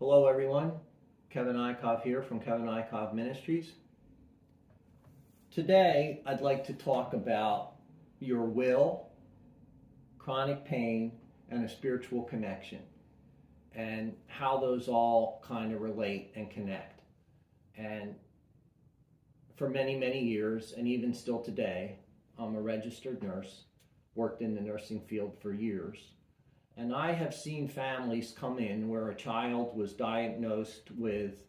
Hello everyone, Kevin Ikov here from Kevin Ikov Ministries. Today I'd like to talk about your will, chronic pain, and a spiritual connection, and how those all kind of relate and connect. And for many, many years, and even still today, I'm a registered nurse, worked in the nursing field for years. And I have seen families come in where a child was diagnosed with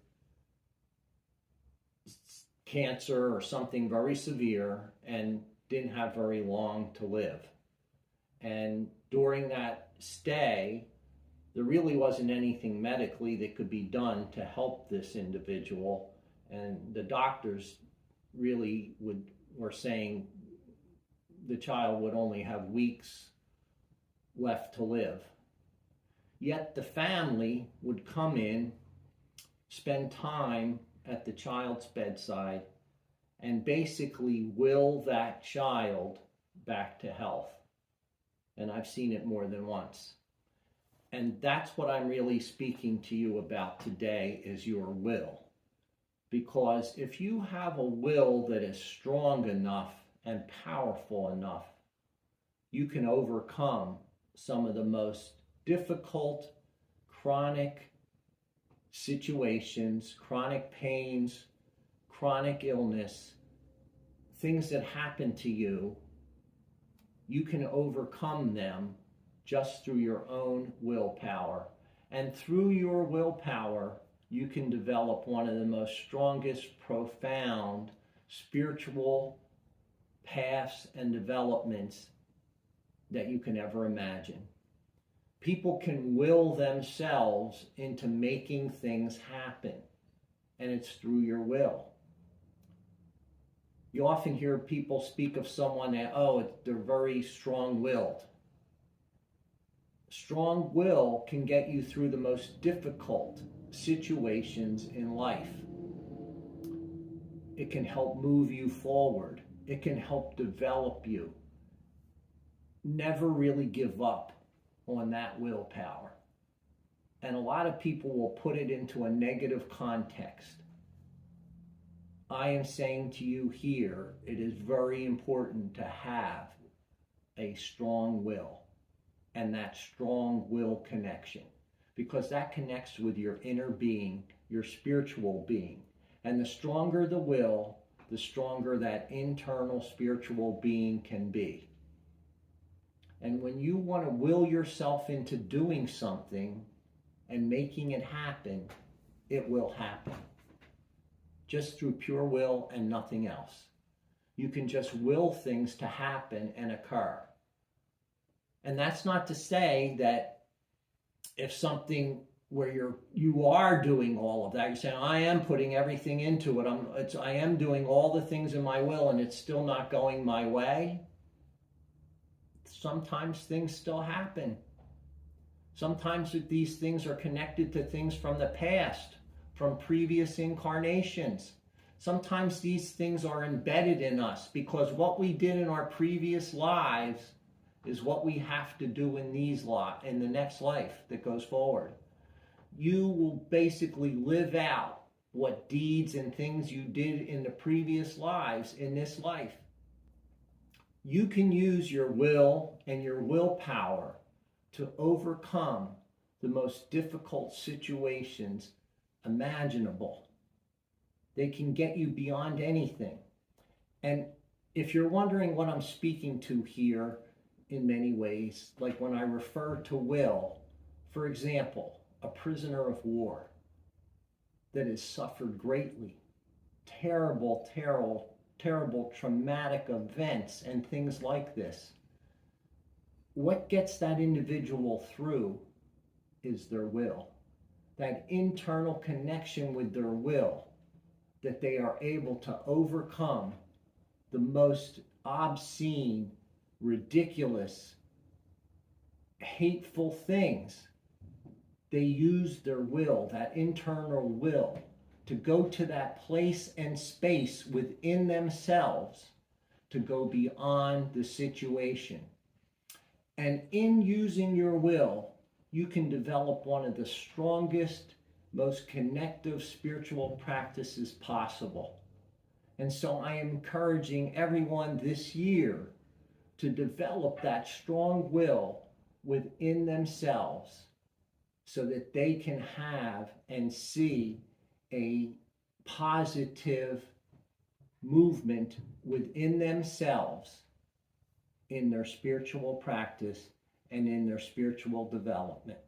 cancer or something very severe and didn't have very long to live. And during that stay, there really wasn't anything medically that could be done to help this individual. And the doctors really were saying the child would only have weeks left to live. Yet the family would come in, spend time at the child's bedside, and basically will that child back to health. And I've seen it more than once. And that's what I'm really speaking to you about today, is your will. Because if you have a will that is strong enough and powerful enough, you can overcome some of the most difficult chronic situations, chronic pains, chronic illness, things that happen to you. You can overcome them just through your own willpower. And through your willpower, you can develop one of the most strongest, profound spiritual paths and developments that you can ever imagine. People can will themselves into making things happen, and it's through your will. You often hear people speak of someone that, they're very strong-willed. Strong will can get you through the most difficult situations in life. It can help move you forward. It can help develop you. Never really give up on that willpower. And a lot of people will put it into a negative context. I am saying to you here, it is very important to have a strong will, and that strong will connection, because that connects with your inner being, your spiritual being. And the stronger the will, the stronger that internal spiritual being can be. And when you want to will yourself into doing something and making it happen, it will happen. Just through pure will and nothing else. You can just will things to happen and occur. And that's not to say that if something where you are doing all of that, you're saying, I am putting everything into it, I am doing all the things in my will, and it's still not going my way. Sometimes things still happen. Sometimes these things are connected to things from the past, from previous incarnations. Sometimes these things are embedded in us because what we did in our previous lives is what we have to do in the next life that goes forward. You will basically live out what deeds and things you did in the previous lives in this life. You can use your will and your willpower to overcome the most difficult situations imaginable. They can get you beyond anything. And if you're wondering what I'm speaking to here, in many ways, like when I refer to will, for example, a prisoner of war that has suffered greatly, terrible traumatic events and things like this. What gets that individual through is their will. That internal connection with their will, that they are able to overcome the most obscene, ridiculous, hateful things. They use their will, that internal will, to go to that place and space within themselves to go beyond the situation. And in using your will, you can develop one of the strongest most connective spiritual practices possible. And so I am encouraging everyone this year to develop that strong will within themselves so that they can have and see a positive movement within themselves in their spiritual practice and in their spiritual development.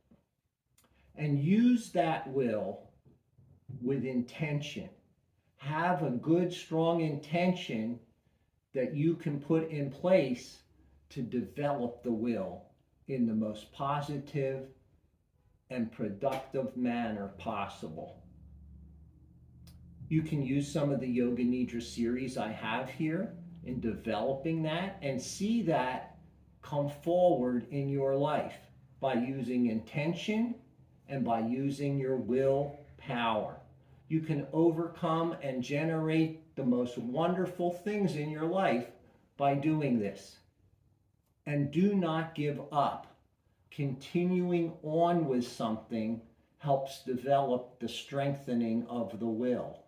And use that will with intention. Have a good, strong intention that you can put in place to develop the will in the most positive and productive manner possible. You can use some of the Yoga Nidra series I have here in developing that and see that come forward in your life by using intention and by using your willpower. You can overcome and generate the most wonderful things in your life by doing this. And do not give up. Continuing on with something helps develop the strengthening of the will.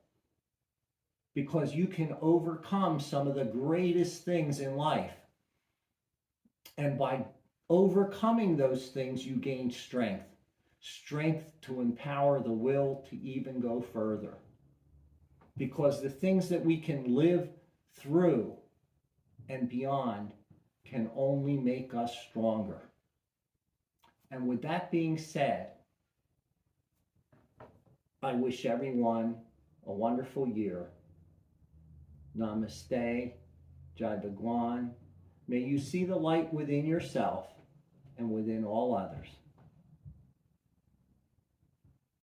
Because you can overcome some of the greatest things in life. And by overcoming those things, you gain strength. Strength to empower the will to even go further. Because the things that we can live through and beyond can only make us stronger. And with that being said, I wish everyone a wonderful year. Namaste, Jai Bhagwan. May you see the light within yourself and within all others.